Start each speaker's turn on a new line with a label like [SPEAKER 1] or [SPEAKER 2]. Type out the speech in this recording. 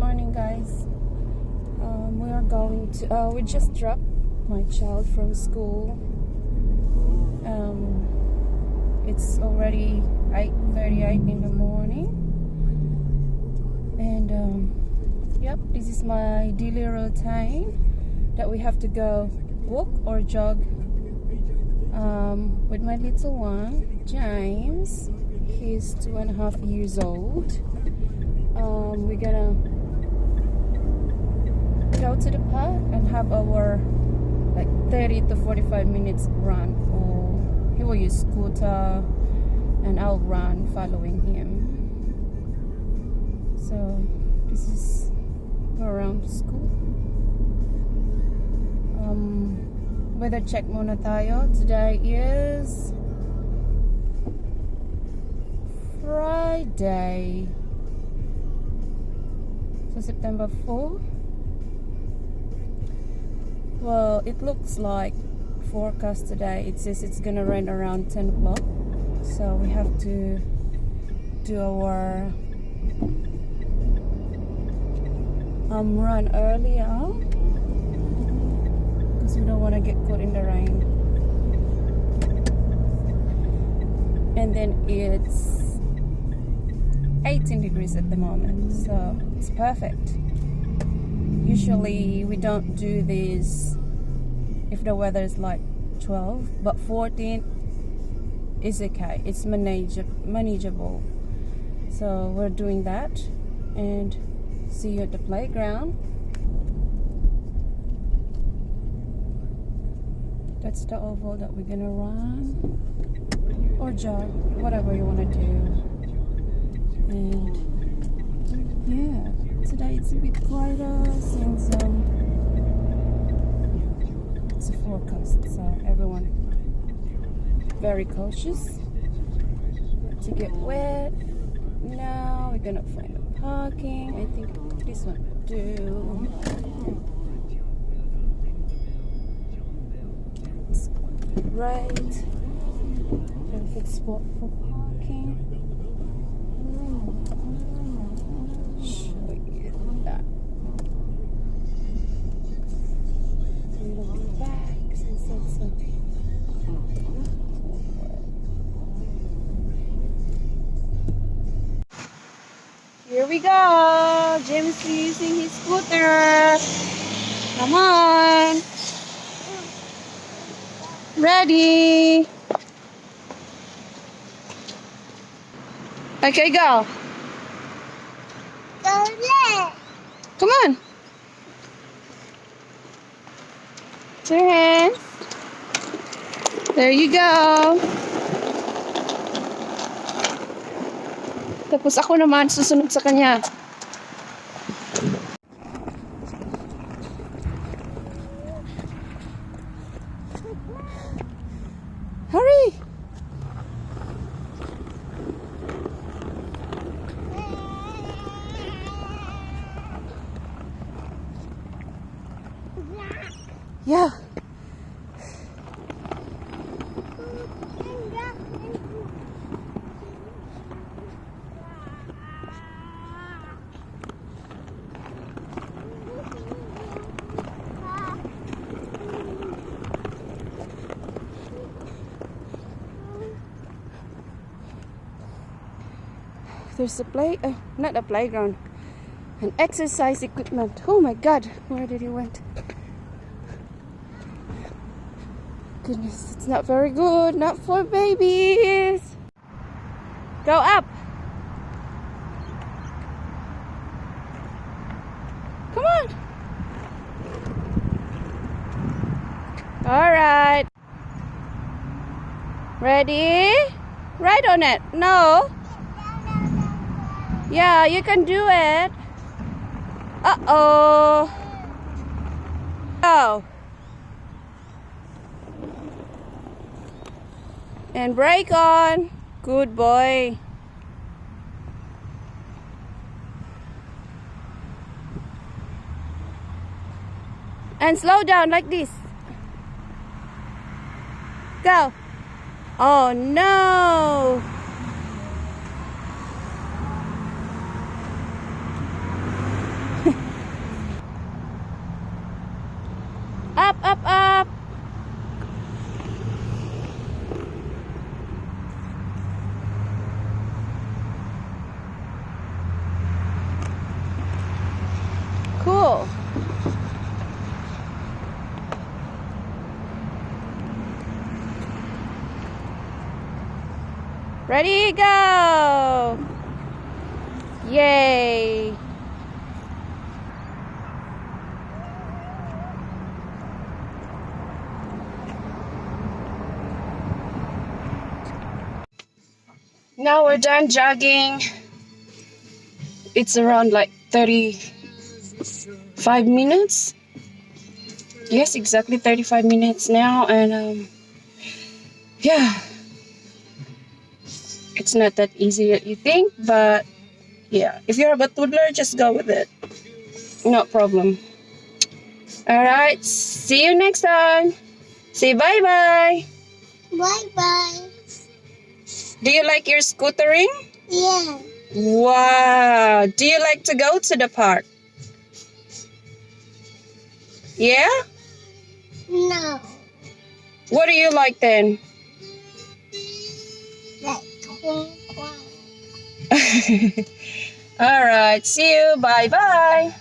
[SPEAKER 1] morning, guys. We are going to. We just dropped my child from school. It's already 8:38 in the morning, and yep, this is my daily routine that we have to go walk or jog with my little one, James. He's 2.5 years old. We're gonna go to the park and have our 30 to 45 minutes run, or he will use scooter and I'll run following him. So this is around school. Weather check muna tayo. Today is Friday, so September 4. Well, it looks like forecast today. It says it's gonna rain around 10 o'clock, so we have to do our run earlier because we don't want to get caught in the rain. And then it's 18 degrees at the moment, so it's perfect. Usually we don't do this if the weather is like 12, but 14 is okay. It's manageable. So we're doing that, and see you at the playground. That's the oval that we're gonna run or jog, whatever you want to do. And yeah, today it's a bit quieter since it's a forecast, so everyone very cautious to get wet. Now we're gonna find the parking. I think this one will do. It's right. Perfect spot for parking. Show you that. Little bags and so. Here we go. James is using his scooter. Come on. Ready. Okay, go. Come on. Put your hands. There you go. Tapos ako naman susunod sa kanya. Hurry! Yeah. There's a not a playground, an exercise equipment. Oh my God, where did he went? Goodness, it's not very good, not for babies. Go up. Come on. All right. Ready? Right on it. No. Yeah, you can do it. Uh-oh. Oh. And brake on. Good boy. And slow down like this. Go. Oh no. Ready, go! Yay! Now we're done jogging. It's around like 35 minutes. Yes, exactly 35 minutes now. And yeah, it's not that easy that you think, but yeah, if you're a toddler, just go with it. No problem. Alright, see you next time. Say bye-bye.
[SPEAKER 2] Bye-bye.
[SPEAKER 1] Do you like your scootering?
[SPEAKER 2] Yeah.
[SPEAKER 1] Wow. Do you like to go to the park? Yeah?
[SPEAKER 2] No.
[SPEAKER 1] What do you like then?
[SPEAKER 2] Like Hong Kong.
[SPEAKER 1] Alright, see you. Bye-bye.